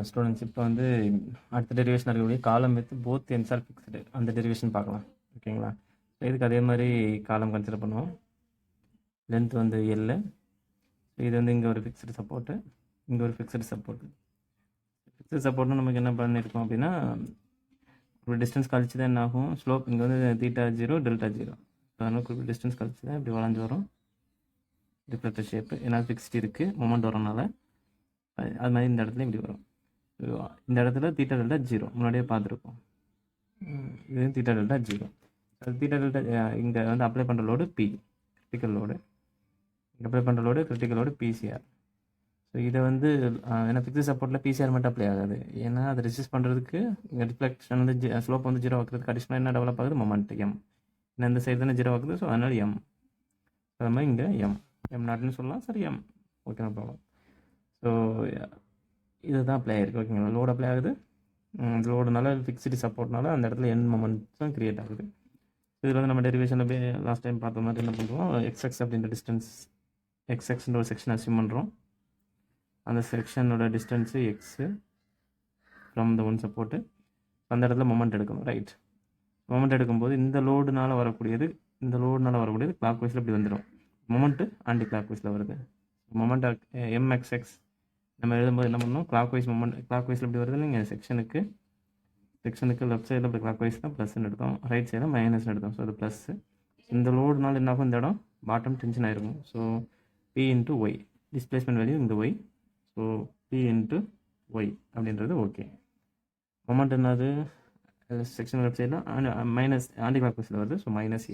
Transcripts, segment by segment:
Students இப்போ வந்து அடுத்த டெரிவேஷன் இருக்கக்கூடிய column with both ends are fixed அந்த டெரிவேஷன் பார்க்கலாம். ஓகேங்களா? இதுக்கு அதே மாதிரி காலம் கன்சிடர் பண்ணுவோம். லென்த் வந்து எல். இது வந்து இங்கே ஒரு ஃபிக்ஸ்டு சப்போர்ட்டு, இங்கே ஒரு ஃபிக்ஸ்டு சப்போர்ட்டு. ஃபிக்ஸ்டு சப்போர்ட்னா நமக்கு என்ன பண்ணியிருக்கோம் அப்படின்னா, ஒரு டிஸ்டன்ஸ் கழிச்சு தான் என்ன ஆகும், ஸ்லோப் இங்கே வந்து தீட்டா 0 டெல்டா 0. அதனால் குறிப்பிட்ட டிஸ்டன்ஸ் கழிச்சு தான் இப்படி வளைஞ்சு வரும் ரிஃப்ளெக்டர் ஷேப்பு. ஏன்னா ஃபிக்ஸ்டு இருக்குது, மொமெண்ட் வரனால அது மாதிரி இந்த இடத்துல இப்படி வரும். இந்த இடத்துல தீட்டா டெல்டா 0 முன்னாடியே பார்த்துருக்கோம். இது தீட்டா டெல்டா 0. அது தீட்டா டெல்டா இங்கே வந்து அப்ளை பண்ணுற லோடு பி, கிரிட்டிக்கல் லோடு. இங்கே அப்ளை பண்ணுற load critical load PCR. So இதை வந்து ஏன்னா ஃபிக்ஸ்டு சப்போர்ட்டில் பிசிஆர் மட்டும் அப்ளை ஆகாது. ஏன்னா அதை ரெசிஸ்ட் பண்ணுறதுக்கு இங்கே ரிஃப்ளெக்ஷன் வந்து ஸ்லோப் வந்து 0 ஆக்குறதுக்கு அடிஷனலாக என்ன டெவலப் ஆகுது, மொமெண்ட் எம். ஏன்னா இந்த சைடு தானே 0 ஆகுது, ஸோ அதனால் எம். அது மாதிரி இங்கே எம் நாட்னு சொல்லலாம். சரி, M. Okay, no problem. So இதுதான் அப்ளை ஆகிருக்கு. ஓகேங்களா? லோடு அப்ளை ஆகுது. லோடுனால ஃபிக்ஸ்டு சப்போர்ட்னால அந்த இடத்துல என் மொமெண்ட்ஸும் க்ரியேட் ஆகுது. இதில் வந்து நம்ம டெரிவேஷனில் லாஸ்ட் டைம் பார்த்த மாதிரி என்ன பண்ணுறோம், எக்ஸ்எக்ஸ் அப்படின்ற டிஸ்டன்ஸ், எக்ஸ்எக்ஸ்ன்ற ஒரு செக்ஷன் அசியூம் பண்ணுறோம். அந்த செக்ஷனோட distance X from the one support. அந்த இடத்துல மொமெண்ட் எடுக்கணும். ரைட். மொமெண்ட் எடுக்கும்போது இந்த லோடுனால வரக்கூடியது கிளாக் வைஸில் இப்படி வந்துடும். மொமெண்ட்டு ஆன்டி கிளாக் வைஸில் வருது. மொமெண்ட் எம்எக்ஸ்எக்ஸ் நம்ம எழுதும்போது என்ன பண்ணணும், கிளாக் வைஸ் மொமெண்ட் கிளாக் வைஸில் இப்படி வருது. நீங்கள் செக்ஷனுக்கு லெஃப்ட் சைடில் இப்படி கிளாக் வைஸ் தான் ப்ளஸ்ன்னு எடுத்தோம், ரைட் சைடில் மைனஸ்ன்னு எடுத்தோம். ஸோ அது ப்ளஸ்ஸு. இந்த லோடுனால என்ன ஆகும், இந்த இடம் பாட்டம் டென்ஷன் ஆகிருக்கும். So P into Y, displacement value இந்த Y. So P into Y அப்படின்றது ஓகே. மொமெண்ட் என்னது, செக்ஷன் லெஃப்ட் சைடில் மைனஸ் ஆன்டி கிளாக் வைஸில் வருது. So minus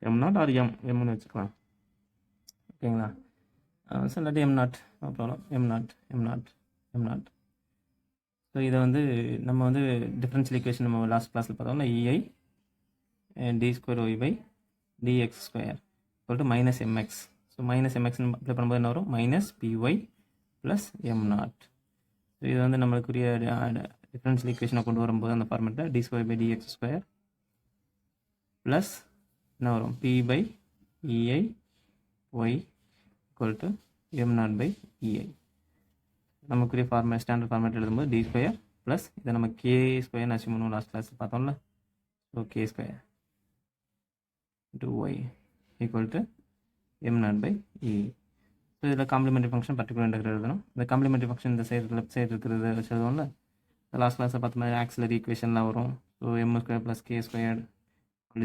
M naught or எம்னு வச்சுக்கலாம். ஓகேங்களா? ஸோ இல்லாட்டி M naught, no problem. M naught. So இதை வந்து நம்ம வந்து டிஃபரன்ஷியல் ஈக்குவேஷன் நம்ம லாஸ்ட் கிளாஸில் பார்த்தோம்னா EI D square Y by DX square equal to minus MX. So minus எம்எக்ஸ்னு அப்ளை பண்ணும்போது என்ன வரும், minus PY plus M naught. So இது வந்து நம்மளுக்குரிய டிஃபரன்ஷியல் ஈக்குவேஷனை கொண்டு வரும்போது அந்த ஃபார்மெட்டில் D square by DX square plus என்ன வரும், P by EI Y equal to M naught by EI. நமக்குரிய ஸ்டாண்டர்ட் ஃபார்மேட் எழுதும்போது டி ஸ்கொயர் ப்ளஸ் இதை நம்ம கே ஸ்கொயர்னு அசியூம் பண்ணுவோம். லாஸ்ட் கிளாஸ் பார்த்தோம்ல. So K square into Y equal to M naught by E. So இதில் complementary function particular integral எழுதணும். இந்த காம்ப்ளிமெண்ட்ரி ஃபங்க்ஷன் இந்த சைடு லெஃப்ட் சைடு இருக்கிறது வச்சு எழுதுவோம்ல. லாஸ்ட் கிளாஸில் பார்த்த மாதிரி ஆக்சிலரி ஈக்குவேஷன்லாம் வரும். So m square plus k square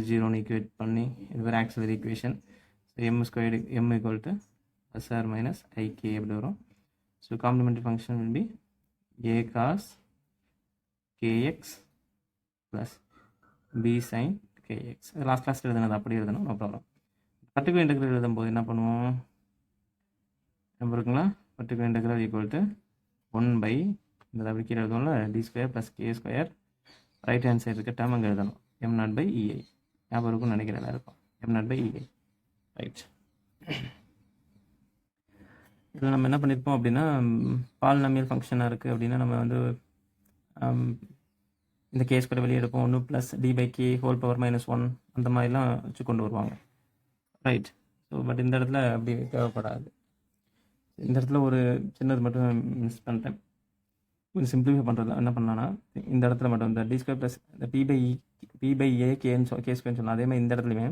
ஜீரோன்னு ஈக்குவேட் பண்ணி இது ஒரு auxiliary equation. So m square m equal to plus r minus ik எப்படி வரும். So complementary function will be a cos kx plus b sin kx. Last கிளாஸில் எழுதுனது அப்படி எழுதணும், நோ ப்ராப்ளம். பர்டிகுலர் இன்டெக்ரல் எழுதும்போது என்ன பண்ணுவோம், நம்ம இருக்குங்களா, particular integral equal to 1 by இந்த அப்படி கீழே எழுதுவோம்ல, d square plus k square. Right hand side இருக்க டேர்ம் அங்கே எழுதணும், எம் நாட் பை இஐ. ஞாபகம் இருக்கும்னு நினைக்கிறேன் எல்லாருக்கும், M naught by EI. Right. இதில் நம்ம என்ன பண்ணியிருப்போம் அப்படின்னா, பாலினாமியல் ஃபங்க்ஷனாக இருக்குது அப்படின்னா நம்ம வந்து இந்த கேஸ் கூட வெளியே எடுப்போம். 1 plus T by K whole power minus 1 அந்த மாதிரிலாம் வச்சு கொண்டு வருவாங்க. ரைட். ஸோ பட் இந்த இடத்துல அப்படி தேவைப்படாது. இந்த இடத்துல ஒரு சின்னது மட்டும் மிஸ் பண்ணிட்டேன். கொஞ்சம் சிம்பிளிஃபை பண்ணுறது என்ன பண்ணலான்னா, இந்த இடத்துல மட்டும் இந்த டி ஸ்கொயர் ப்ளஸ் இந்த பி பை ஏ கே ஸ்கொயர்னு சொல்லலாம். அதே மாதிரி இந்த இடத்துலையுமே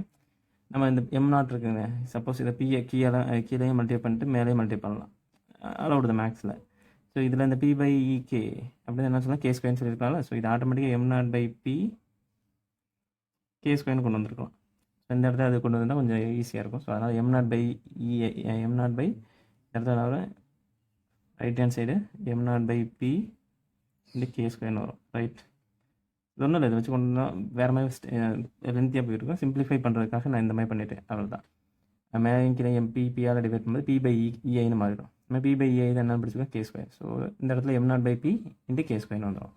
நம்ம இந்த எம் நாட் இருக்குங்க, சப்போஸ் இதை கீழேயும் மல்டிப்ளை பண்ணிட்டு மேலேயும் மல்டிப்ளை பண்ணலாம், அலௌடு த மேக்ஸில். ஸோ இதில் இந்த பி பை கே அப்படின்னு என்ன சொல்லலாம், கே ஸ்கொயர்னு சொல்லியிருக்காங்களா. ஸோ இது ஆட்டோமேட்டிக்காக M naught by P K ஸ்கொயர்னு கொண்டு வந்திருக்கலாம். ஸோ இந்த இடத்துல அது கொண்டு வந்தால் கொஞ்சம் ஈஸியாக இருக்கும். ஸோ அதனால் எம் நாட் பை இடத்துல right hand side M naught by P இந்த கே ஸ்கொயர்னு வரும். ரைட். இது ஒன்றும் இல்லை, இதை வச்சு கொண்டு வேறு மாதிரி லென்த்தியாக போயிருக்கும். சிம்பிளிஃபை பண்ணுறதுக்காக நான் இந்த மாதிரி பண்ணிவிட்டேன், அவ்வளோதான். மேலே பிஆர் டிவைட் பண்ணும்போது பி பை இஐன்னு மாறிடும். நம்ம பி பை இஐ தான் என்ன பிடிச்சிருக்கோம், கே ஸ்கொயர். ஸோ இந்த இடத்துல M naught by P into K ஸ்கொயர்னு வந்துடும்.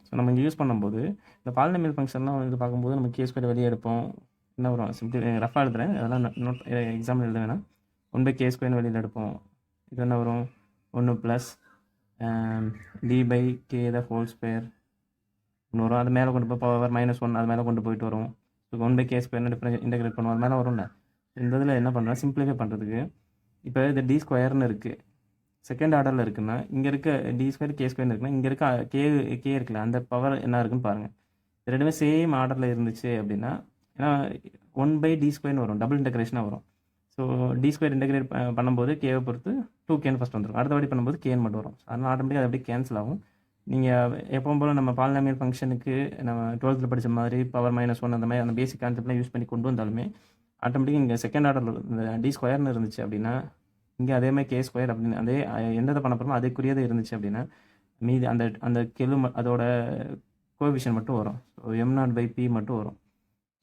ஸோ நம்ம இங்கே யூஸ் பண்ணும்போது இந்த பாலினாமியல் ஃபங்க்ஷன்லாம் வந்து பார்க்கும்போது நம்ம கே ஸ்கொயர் வெளியே எடுப்போம். என்ன வரும், சிம்பிளி ரஃபாக எழுதுறேன், அதெல்லாம் நோட் எக்ஸாம்பிள் எழுத வேணாம். 1 பை கே ஸ்கொயர்னு வெளியில் எடுப்போம். இது என்ன வரும், 1 plus T by K the whole square ஒன்று வரும். அது மேலே கொண்டு போய் பவர் மைனஸ் 1 அது மேலே கொண்டு போயிட்டு வரும். ஸோ 1 பை கே ஸ்கொயர்னு டிஃபரன்ஸ் இன்டெகிரேட் பண்ணுவோம், அது மேலே வரும்ல. இந்த இதில் என்ன பண்ணுறேன், சிம்பிளிஃபை பண்ணுறதுக்கு இப்போ இது டி ஸ்கொயர்னு இருக்குது. செகண்ட் ஆர்டரில் இருக்குன்னா இங்கே இருக்க டி ஸ்கொயர் கே ஸ்கொயர் இருக்குன்னா இங்கே இருக்க கே இருக்குல்ல அந்த பவர் என்ன இருக்குன்னு பாருங்கள். ரெண்டுமே சேம் ஆர்டரில் இருந்துச்சு அப்படின்னா ஏன்னா 1/d ஸ்கொயர்னு வரும், டபுள் இன்டகிரேஷனாக வரும். ஸோ டி ஸ்கொயர் இன்டகிரேட் பண்ணும்போது கேவை பொறுத்து 2kன்னு ஃபஸ்ட் வந்துடும், அடுத்த வாட்டி பண்ணும்போது கேன்னு மட்டும் வரும். அதனால் ஆட்டோமேட்டிக்காக அது அப்படியே கேன்சல் ஆகும். நீங்கள் எப்பவும் போல் நம்ம பாலினாமியல் ஃபங்க்ஷனுக்கு நம்ம 12th படித்த மாதிரி பவர் -1 அந்த மாதிரி அந்த பேசிக் கான்செப்ட்லாம் யூஸ் பண்ணி கொண்டு வந்தாலுமே ஆட்டோமேட்டிக்காக இங்கே செகண்ட் ஆர்டரில் இந்த டி ஸ்கொயர்னு இருந்துச்சு அப்படின்னா இங்கே அதே மாதிரி கே ஸ்கொயர் அப்படின்னு அதே எந்த பண்ண போகிறோமோ அதுக்குரியது இருந்துச்சு அப்படின்னா மீதி அந்த அந்த அதோட கோஎஃபிஷியன்ட் மட்டும் வரும். ஸோ m0/p மட்டும் வரும்.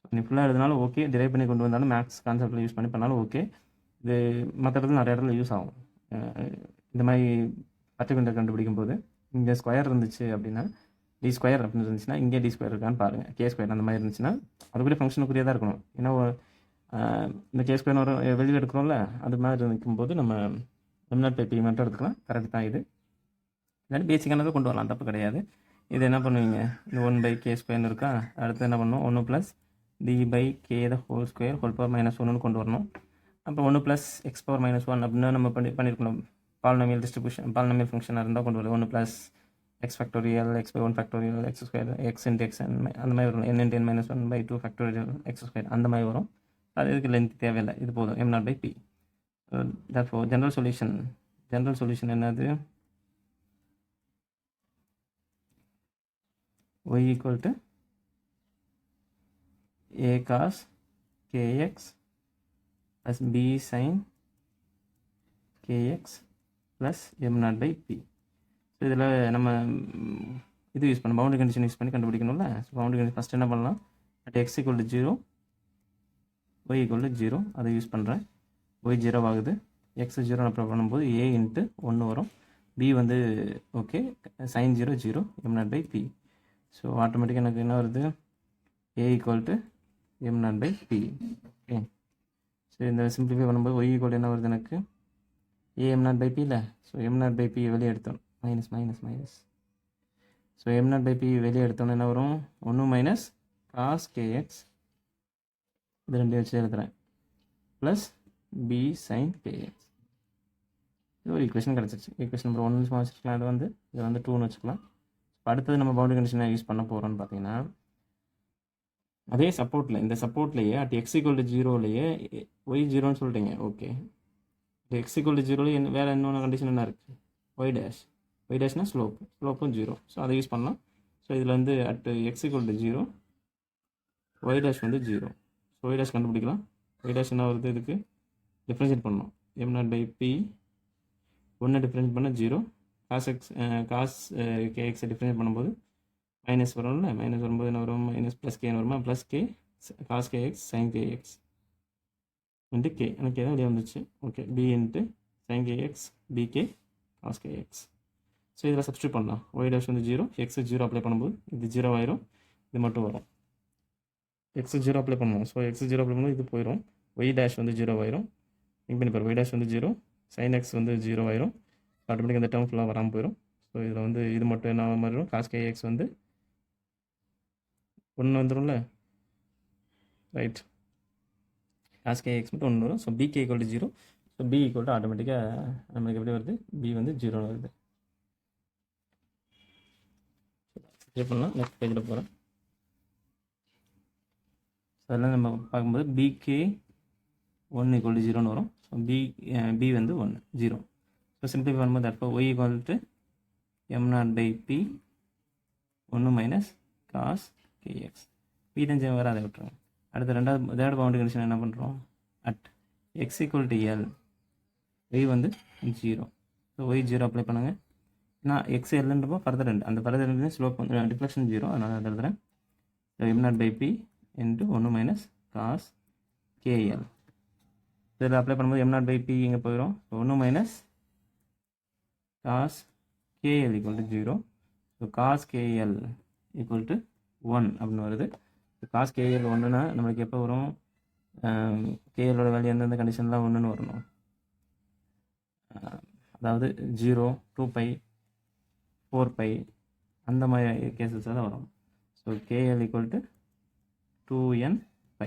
ஸோ நீ ஃபுல்லாக எழுதினாலும் ஓகே, டிரைவ் பண்ணி கொண்டு வந்தாலும் மேக்ஸ் கான்செப்டில் யூஸ் பண்ணி பண்ணாலும் ஓகே. இது மற்ற இடத்துல நிறைய இடத்துல யூஸ் ஆகும். இந்த மாதிரி பர்டிகுலர் கண்டுபிடிக்கும் போது இங்கே ஸ்கொயர் இருந்துச்சு அப்படின்னா டி ஸ்கொயர் அப்படின்னு இருந்துச்சுன்னா இங்கே டி ஸ்கொயர் இருக்கான்னு பாருங்கள். கே ஸ்கொயர் அந்த மாதிரி இருந்துச்சுன்னா அதுக்குரிய ஃபங்க்ஷனுக்குரியதாக இருக்கணும். ஏன்னா இந்த கே ஸ்கொயர் ஒரு வெளியே எடுக்கிறோம்ல அது மாதிரி இருக்கும்போது நம்ம m0/p மட்டும் எடுத்துக்கலாம். கரெக்ட் தான் இது. இல்லாட்டி பேசிக்கானதை கொண்டு வரலாம், தப்பு கிடையாது. இது என்ன பண்ணுவீங்க, இந்த 1/k² இருக்கா, அடுத்து என்ன பண்ணணும் 1 + d/k² ஹோல் பவர் -1ன்னு கொண்டு வரணும். அப்போ 1 + x⁻−1 அப்படின்னு நம்ம பண்ணியிருக்கணும். பாலினாமியல் டிஸ்ட்ரிபியூஷன் பாலினாமியல் ஃபங்க்ஷனாக இருந்தால் கொண்டு வரலாம். 1 + x⁻⁴ x/1 x² x × x அந்த மாதிரி வரும். n × n−1/2 x² அந்த மாதிரி வரும். அது இதுக்கு லென்த் தேவையில்லை, இது போதும் m0/p. therefore ஜென்ரல் சொல்யூஷன் என்னது, y = a cos kx plus b sin kx plus m0/p. So இதில் நம்ம இது யூஸ் பண்ண பவுண்டரி கண்டிஷன் யூஸ் பண்ணி கண்டுபிடிக்கணும்ல. ஸோ பவுண்டரி கண்டிஷன் ஃபஸ்ட் என்ன பண்ணலாம், at x = 0 y = 0 அதை யூஸ் பண்ணுறேன். y 0 ஆகுது, x 0 அப்புறம் பண்ணும்போது a × 1 வரும், b வந்து ஓகே sin 0 0 m0/p. ஸோ ஆட்டோமேட்டிக்காக எனக்கு என்ன வருது, a = m0/p. ஓகே, ஸோ இந்த சிம்பிளிஃபை பண்ணும்போது y = என்ன வருது எனக்கு, a m0/p இல்லை. ஸோ m0/p வெளியே எடுத்தோம் மைனஸ். ஸோ m0/p வெளியே எடுத்தோன்னு என்ன வரும், 1 - cos kx இது ரெண்டு வச்சு எழுதுகிறேன் ப்ளஸ் b sin kx. இது ஒரு ஈக்குவேஷன் கிடச்சிருச்சு. ஈக்குவேஷன் நம்பர் 1 வச்சுக்கலாம், இதை வந்து 2ன்னு வச்சுக்கலாம். அடுத்தது நம்ம பவுண்டரி கண்டிஷனை யூஸ் பண்ண போகிறோம்னு பார்த்தீங்கன்னா அதே சப்போர்ட்டில் இந்த சப்போர்ட்லேயே at x = 0லேயே y 0ன்னு சொல்லிட்டீங்க. ஓகே, x = 0லேயே வேறு இன்னொன்று கண்டிஷன் என்ன இருக்குது, y டேஷ்னா ஸ்லோப்பும் 0. ஸோ அதை யூஸ் பண்ணலாம். ஸோ இதில் வந்து at x = 0 y டேஷ் வந்து 0. ஸோ y டேஷ் கண்டுபிடிக்கலாம். y டேஷ் என்ன வருது, இதுக்கு டிஃப்ரென்ஷியேட் பண்ணணும். m0/p 1 டிஃப்ரென்ஷியேட் பண்ண 0, cos kx டிஃப்ரென்ஷியேட் பண்ணும்போது மைனஸ் வரும்ல, மைனஸ் வரும்போது என்ன வரும், -+k வருமா, +k cos kx sin kx × k. எனக்கு எதாவது வெளியே வந்துச்சு. Okay, b × sin kx bk cos kx. So இதில் சப்ஸ்டியூட் பண்ணலாம். y டேஷ் வந்து 0, x 0 அப்ளை பண்ணும்போது இது 0 ஆயிரும், இது மட்டும் வரும். x 0 அப்ளை பண்ணுவோம். ஸோ x 0 அப்ளை பண்ணும்போது இது போயிடும், y டேஷ் வந்து 0 ஆயிரும். திங்க் பண்ணி பாரு, y டேஷ் வந்து 0, sin x வந்து 0 ஆயிரும். ஆட்டோமேட்டிக்காக இந்த டேர்ம் ஃபுல்லாக வராமல் போயிடும். ஸோ இதில் வந்து இது மட்டும் என்ன மாறிடும், cos kx வந்து 1 வந்துடும்ல, ரைட். cos kx மட்டும் 1 வரும். So bk = 0. ஸோ b = ஆட்டோமேட்டிக்காக நம்மளுக்கு எப்படி வருது, b வந்து 0 வருது. பண்ணலாம். நெக்ஸ்ட் பேஜில் போகிறேன். ஸோ அதெல்லாம் நம்ம பார்க்கும்போது bk 1 = 0ன்னு வரும். ஸோ b வந்து 1 0. ஸோ சிம்பிளிஃபை பண்ணும்போது அப்போ y = m0/p 1 - cos kx. p தான் வர அதை விட்டுருவோம். அடுத்து தேர்ட் பவுண்டரி கண்டிஷன் என்ன பண்ணுறோம், at x = l y வந்து 0. ஸோ y 0 அப்ளை பண்ணுங்கள். நான் x lன்றப்போ ஃபர்தர் 2, அந்த ஃபர்தர் 2 ஸ்லோப் டிஃப்ளெக்ஷன் 0, அதனால் அதை எழுதுகிறேன். m0/p × 1 - cos kl. இதில் அப்ளை பண்ணும்போது m0/p இங்கே போயிடும். 1 - cos kl = 0. So cos kl = 1 அப்படின்னு வருது. cos kl 1ன்னா நம்மளுக்கு எப்போ வரும், kl வேல்யூ எந்தெந்த கண்டிஷன்லாம் 1ன்னு வரணும், அதாவது 0, 2π 4π அந்த மாதிரி கேசஸ் தான் வரும். So kl = 2nπ.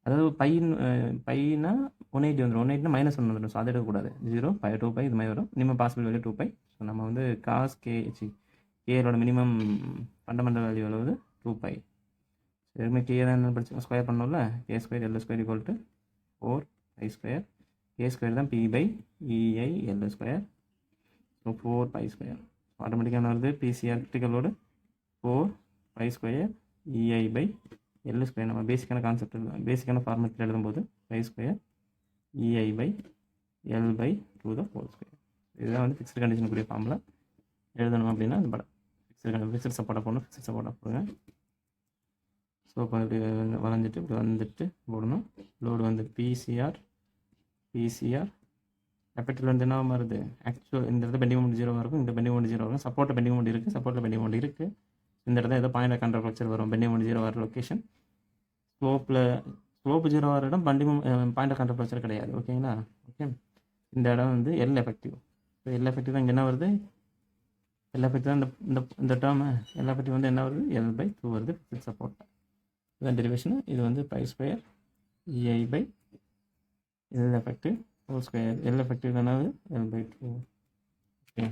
அதாவது பைனா 180 வந்துடும். 180 மைனஸ் 1 வந்துடும். ஸோ அதை எடுக்கக்கூடாது. 0 பை 2 பை இது மாதிரி வரும். Minimum possible value 2 pi. So நம்ம வந்து காஸ் கேரோட மினிமம் ஃபண்டமெண்டல் வேல்யூ எவ்வளவு 2 பை. எதுவுமே கே தான் என்ன படிச்சு ஸ்கொயர் பண்ணோம்ல, k square l square equal to 4 pi square. K square தான் p by EI l square. So 4 pi square. ஆட்டோமேட்டிக்காக என்ன வருது, பிசிஆர் கிரிட்டிக்கலோடு 4 pi square EI by l square. நம்ம பேசிக்கான கான்செப்ட் பேசிக்கான ஃபார்மேட்டில் எழுதும்போது pi square EI by l by 2 the whole square. இதுதான் வந்து ஃபிக்ஸ்டு கண்டிஷனுக்குரிய ஃபார்மில் எழுதணும். அப்படின்னா அது படம் ஃபிக்ஸ்டு சப்போர்ட்டாக போடணும். ஃபிக்ஸ்டு சப்போர்ட்டாக போடுங்க. ஸோ இப்போ இப்படி வளைஞ்சிட்டு இப்படி வந்துட்டு போடணும். லோடு வந்து பிசிஆர் எஃபெக்டில் வந்து என்ன வருது, ஆக்சுவல் இந்த இடத்துல பெண்டிங் மோமெண்ட் 0 இருக்கும், இந்த பெண்டிங் மோமெண்ட் 0 இருக்கும். சப்போர்ட்டில் பெண்டிங் மோமெண்ட் இருக்குது, சப்போர்ட்டில் பெண்டிங் மோமெண்ட் இருக்குது. இந்த இடத்துல ஏதோ பாயிண்ட் கான்ட்ராக்ட் ஃப்ளக்சர் வரும். பெண்டிங் மோமெண்ட் 0 வர லொக்கேஷன். ஸ்லோப்பு 0 வர இடம் பாயிண்ட் கான்ட்ராக்ட் ஃப்ளக்சர் கிடையாது. ஓகேங்களா? ஓகே. இந்த இடம் வந்து L effective. So L effective தான் இங்கே என்ன வருது, எல் எஃபெக்டிவ் தான் இந்த டேர்ம். எல் எஃபெக்டிவ் வந்து என்ன வருது, எல் பை 2 வருது. ஃபிக்ஸ்ட் சப்போர்ட் இதுதான் டெரிவேஷன். இது வந்து pi square EI by L effective whole square. L effective தானே எல் பை 2. ஓகே.